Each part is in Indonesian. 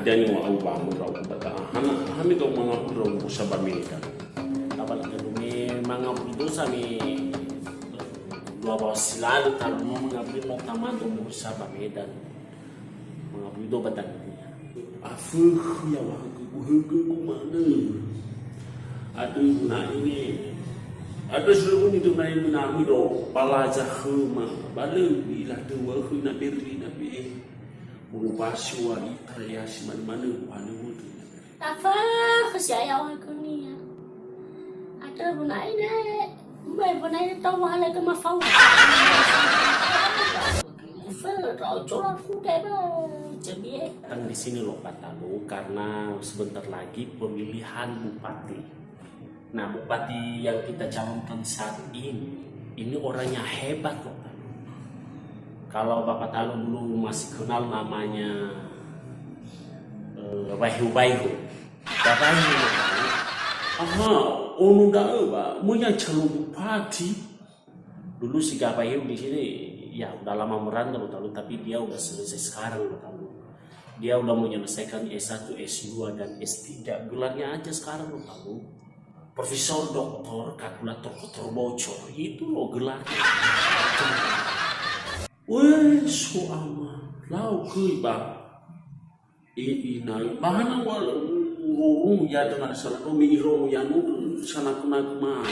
hadiani wa au ba mu raw bata hana hami do mga raw sa bamilika kapal kami mga budo sa mi dua bawa selalu kalau mau mengambil mau taman umur sa Medan mga budo batang afu ya wa ku mana aduh na ini ada seluruh itu na ini na mi do palaja khuma balu ila de wa khu na beri na be Mubaswa itraya si mana pada mutu. Apa saya aku ni? Ada bunai ni, bunai tahu mahala ke mafau. Datang di sini loh Pak Talu karena sebentar lagi pemilihan bupati. Nah bupati yang kita calonkan saat ini orangnya hebat loh. Kalau Bapak Talu dulu masih kenal namanya Wahyu Baihu. Bapak ini onu dah apa? Mau yang calon bupati. Dulu si Wahyu di sini ya udah lama merantau Talu, tapi dia udah selesai sekarang Talu. Dia udah menyelesaikan S1, S2 dan S3. Gelarnya aja sekarang Talu. Profesor Doktor Kalkulator Kotor Bocor itu loh gelarnya. Weh, soalnya lau kui ba. Ina bahana wala ngurung ya dengan salah mi irong ya nu sana kuna kuma.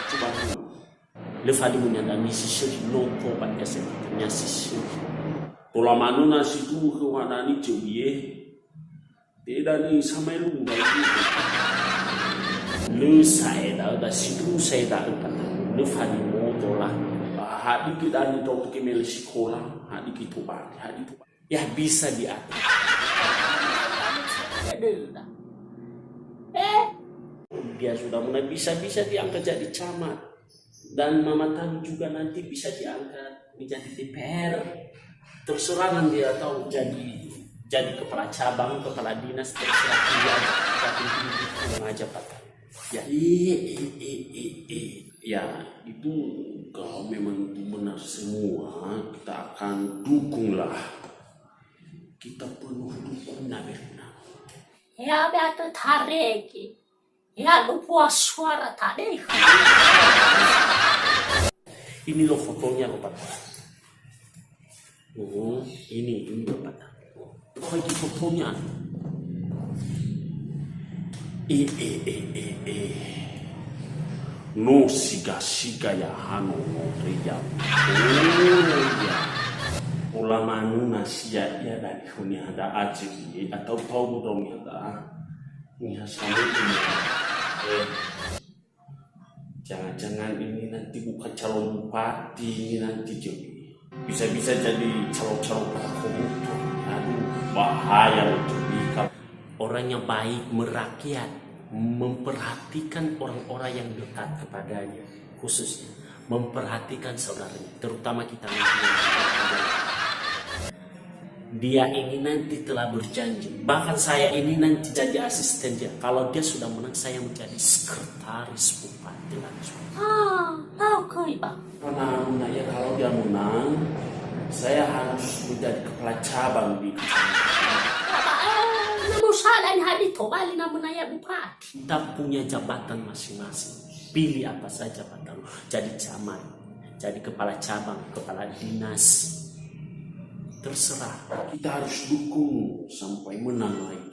Coba Le fali munya da misi shiri loko pada sekitnya sisi. pola manu na situ ke wana ni jebiye. Tidak ni samai lu ba. Lu saya da situ saya da le fali mo dola. Hadi kita ni dokter kemel sekolah, hadi kita balik, hadi tu. Ya bisa diatur. Dia sudah mulai bisa diangkat jadi camat. Dan Mama Talu juga nanti bisa diangkat menjadi DPR. Terserah dia tahu jadi kepala cabang, kepala dinas, terserah dia. Tapi itu mengajak Pak Talu. Ya, ya itu kalau memang itu benar semua kita akan dukunglah. Kita penuh dukung Naberna. Ya betul tarik. Ya lupa suara tarik. Ini loh fotonya loh Pak. Ini loh Pak. Lagi fotonya. No siga ya hano ria. Ya. Ulama nuna sia ya dari huni ada aja atau tahu dong ya dah. Ini sama ini. Jangan-jangan ini nanti bukan calon bupati, ini nanti jadi bisa-bisa jadi calon-calon koruptor. Aduh, bahaya untuk orang yang baik merakyat, memperhatikan orang-orang yang dekat kepadanya, khususnya memperhatikan saudaranya, terutama kita nanti. Dia ini nanti telah berjanji, bahkan saya ini nanti jadi asistennya. Kalau dia sudah menang, saya menjadi sekretaris bupati langsung. Tahu Bang. Karena ya kalau dia menang, saya harus menjadi kepala cabang di Salah ni hadi to bali na menaya bupati. Kita punya jabatan masing-masing. Pilih apa saja Pak Talu. Jadi camat, jadi kepala cabang, kepala dinas. Terserah. Kita harus dukung sampai menang lagi.